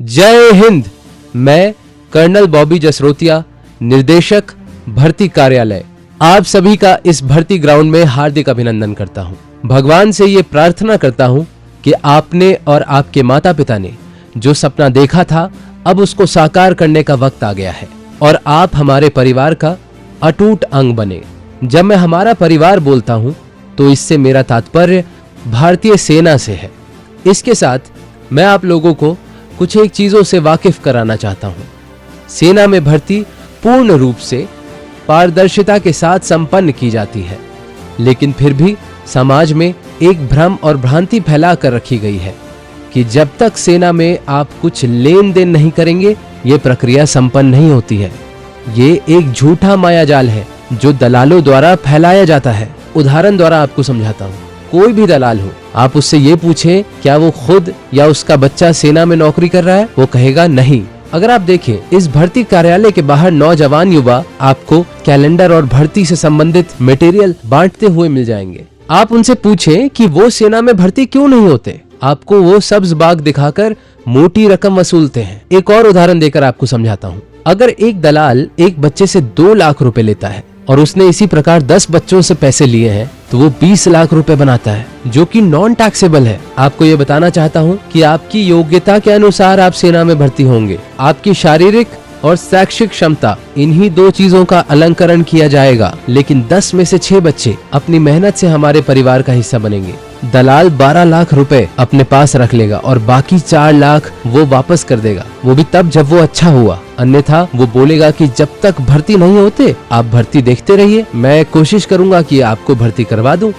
जय हिंद। मैं कर्नल बॉबी जसरोतिया, निर्देशक भर्ती कार्यालय, आप सभी का इस भर्ती ग्राउंड में हार्दिक अभिनंदन करता हूं। भगवान से ये प्रार्थना करता हूं कि आपने और आपके माता पिता ने जो सपना देखा था, अब उसको साकार करने का वक्त आ गया है और आप हमारे परिवार का अटूट अंग बने। जब मैं हमारा परिवार बोलता हूं तो इससे मेरा तात्पर्य भारतीय सेना से है। इसके साथ मैं आप लोगों को कुछ एक चीजों से वाकिफ कराना चाहता हूं। सेना में भर्ती पूर्ण रूप से पारदर्शिता के साथ संपन्न की जाती है, लेकिन फिर भी समाज में एक भ्रम और भ्रांति फैला कर रखी गई है कि जब तक सेना में आप कुछ लेन देन नहीं करेंगे, ये प्रक्रिया संपन्न नहीं होती है। ये एक झूठा मायाजाल है जो दलालों द्वारा फैलाया जाता है। उदाहरण द्वारा आपको समझाता हूँ। कोई भी दलाल हो, आप उससे ये पूछें क्या वो खुद या उसका बच्चा सेना में नौकरी कर रहा है, वो कहेगा नहीं। अगर आप देखें, इस भर्ती कार्यालय के बाहर नौजवान युवा आपको कैलेंडर और भर्ती से संबंधित मटेरियल बांटते हुए मिल जाएंगे। आप उनसे पूछें कि वो सेना में भर्ती क्यों नहीं होते, आपको वो सब्ज बाग दिखाकर मोटी रकम वसूलते हैं। एक और उदाहरण देकर आपको समझाता हूँ। अगर एक दलाल एक बच्चे से 2 लाख रुपए लेता है और उसने इसी प्रकार 10 बच्चों से पैसे लिए हैं, तो वो 20 लाख रुपए बनाता है, जो कि नॉन टैक्सेबल है। आपको ये बताना चाहता हूँ कि आपकी योग्यता के अनुसार आप सेना में भर्ती होंगे। आपकी शारीरिक और शैक्षिक क्षमता, इन्हीं 2 चीजों का अलंकरण किया जाएगा। लेकिन 10 में से 6 बच्चे अपनी मेहनत से हमारे परिवार का हिस्सा बनेंगे। दलाल 12 लाख रुपए अपने पास रख लेगा और बाकी 4 लाख वो वापस कर देगा, वो भी तब जब वो अच्छा हुआ। अन्यथा वो बोलेगा कि जब तक भर्ती नहीं होते आप भर्ती देखते रहिए, मैं कोशिश करूंगा कि आपको भर्ती करवा दूं।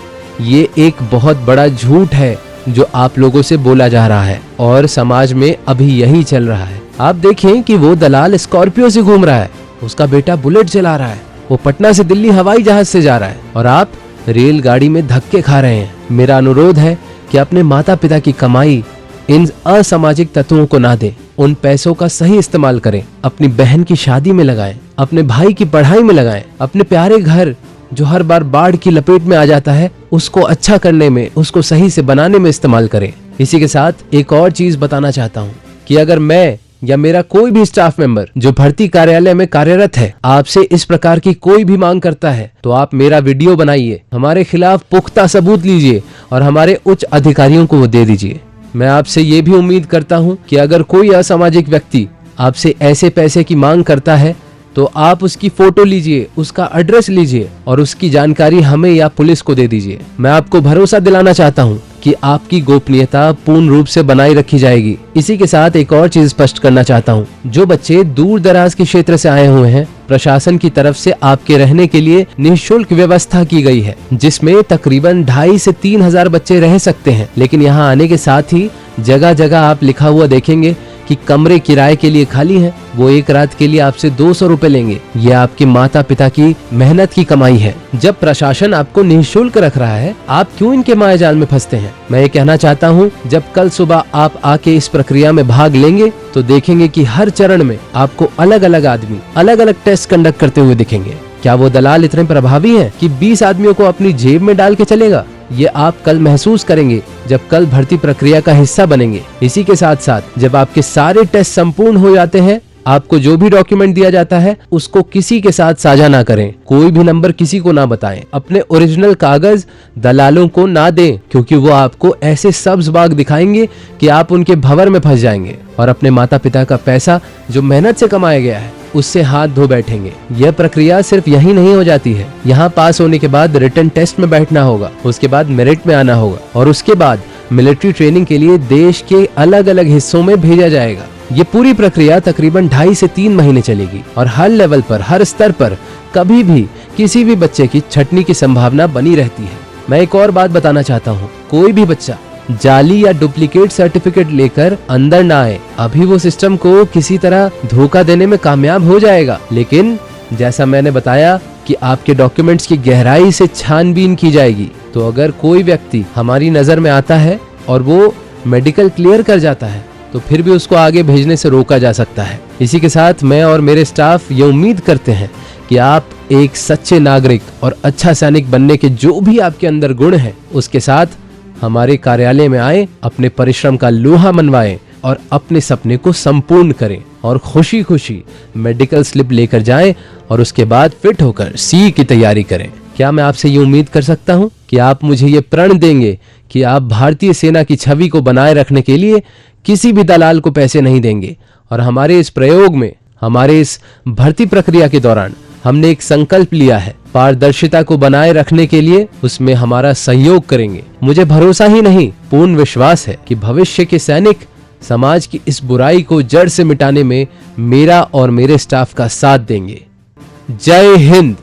ये एक बहुत बड़ा झूठ है जो आप लोगों से बोला जा रहा है और समाज में अभी यही चल रहा है। आप देखें कि वो दलाल स्कॉर्पियो से घूम रहा है, उसका बेटा बुलेट चला रहा है, वो पटना से दिल्ली हवाई जहाज से जा रहा है और आप रेलगाड़ी में धक्के खा रहे हैं। मेरा अनुरोध है कि अपने माता पिता की कमाई इन असामाजिक तत्वों को ना दें। उन पैसों का सही इस्तेमाल करें। अपनी बहन की शादी में लगाएं, अपने भाई की पढ़ाई में लगाएं, अपने प्यारे घर जो हर बार बाढ़ की लपेट में आ जाता है, उसको अच्छा करने में, उसको सही से बनाने में इस्तेमाल करें। इसी के साथ एक और चीज बताना चाहता हूँ कि अगर मैं या मेरा कोई भी स्टाफ मेंबर जो भर्ती कार्यालय में कार्यरत है आपसे इस प्रकार की कोई भी मांग करता है, तो आप मेरा वीडियो बनाइए, हमारे खिलाफ पुख्ता सबूत लीजिए और हमारे उच्च अधिकारियों को वो दे दीजिए। मैं आपसे ये भी उम्मीद करता हूँ कि अगर कोई असामाजिक व्यक्ति आपसे ऐसे पैसे की मांग करता है तो आप उसकी फोटो लीजिए, उसका एड्रेस लीजिए और उसकी जानकारी हमें या पुलिस को दे दीजिए। मैं आपको भरोसा दिलाना चाहता हूँ कि आपकी गोपनीयता पूर्ण रूप से बनाई रखी जाएगी। इसी के साथ एक और चीज स्पष्ट करना चाहता हूँ। जो बच्चे दूर दराज के क्षेत्र से आए हुए हैं, प्रशासन की तरफ से आपके रहने के लिए निःशुल्क व्यवस्था की गई है, जिसमें तकरीबन 2,500 से 3,000 बच्चे रह सकते हैं। लेकिन यहाँ आने के साथ ही जगह जगह आप लिखा हुआ देखेंगे कि कमरे किराए के लिए खाली हैं। वो एक रात के लिए आपसे 200 रुपए लेंगे। ये आपके माता पिता की मेहनत की कमाई है। जब प्रशासन आपको निःशुल्क रख रहा है, आप क्यों इनके मायाजाल में फंसते हैं? मैं ये कहना चाहता हूँ, जब कल सुबह आप आके इस प्रक्रिया में भाग लेंगे तो देखेंगे कि हर चरण में आपको अलग अलग आदमी अलग अलग टेस्ट कंडक्ट करते हुए दिखेंगे। क्या वो दलाल इतने प्रभावी हैं कि 20 आदमियों को अपनी जेब में डाल के चलेगा? ये आप कल महसूस करेंगे जब कल भर्ती प्रक्रिया का हिस्सा बनेंगे। इसी के साथ साथ जब आपके सारे टेस्ट संपूर्ण हो जाते हैं, आपको जो भी डॉक्यूमेंट दिया जाता है उसको किसी के साथ साझा ना करें। कोई भी नंबर किसी को ना बताएं। अपने ओरिजिनल कागज दलालों को ना दें, क्योंकि वो आपको ऐसे सब्ज बाग दिखाएंगे कि आप उनके भंवर में फंस जाएंगे और अपने माता पिता का पैसा जो मेहनत से कमाया गया है उससे हाथ धो बैठेंगे। यह प्रक्रिया सिर्फ यही नहीं हो जाती है। यहाँ पास होने के बाद रिटन टेस्ट में बैठना होगा, उसके बाद मेरिट में आना होगा और उसके बाद मिलिट्री ट्रेनिंग के लिए देश के अलग अलग हिस्सों में भेजा जाएगा। ये पूरी प्रक्रिया तकरीबन 2.5 से 3 महीने चलेगी और हर लेवल पर, हर स्तर पर कभी भी किसी भी बच्चे की छटनी की संभावना बनी रहती है। मैं एक और बात बताना चाहता हूँ, कोई भी बच्चा जाली या डुप्लीकेट सर्टिफिकेट लेकर अंदर ना आए। अभी वो सिस्टम को किसी तरह धोखा देने में कामयाब हो जाएगा, लेकिन जैसा मैंने बताया कि आपके डॉक्यूमेंट्स की गहराई से छानबीन की जाएगी। तो अगर कोई व्यक्ति हमारी नजर में आता है और वो मेडिकल क्लियर कर जाता है, तो फिर भी उसको आगे भेजने से रोका जा सकता है। इसी के साथ मैं और मेरे स्टाफ ये उम्मीद करते हैं कि आप एक सच्चे नागरिक और अच्छा सैनिक बनने के जो भी आपके अंदर गुण हैं, उसके साथ हमारे कार्यालय में आए, अपने परिश्रम का लोहा मनवाएं और अपने सपने को संपूर्ण करें और खुशी खुशी मेडिकल स्लिप लेकर जाएं और उसके बाद फिट होकर सीए की तैयारी करें। क्या मैं आपसे ये उम्मीद कर सकता हूं कि आप मुझे ये प्रण देंगे कि आप भारतीय सेना की छवि को बनाए रखने के लिए किसी भी दलाल को पैसे नहीं देंगे? और हमारे इस प्रयोग में, हमारे इस भर्ती प्रक्रिया के दौरान हमने एक संकल्प लिया है, पारदर्शिता को बनाए रखने के लिए उसमें हमारा सहयोग करेंगे। मुझे भरोसा ही नहीं, पूर्ण विश्वास है कि भविष्य के सैनिक समाज की इस बुराई को जड़ से मिटाने में मेरा और मेरे स्टाफ का साथ देंगे। जय हिंद।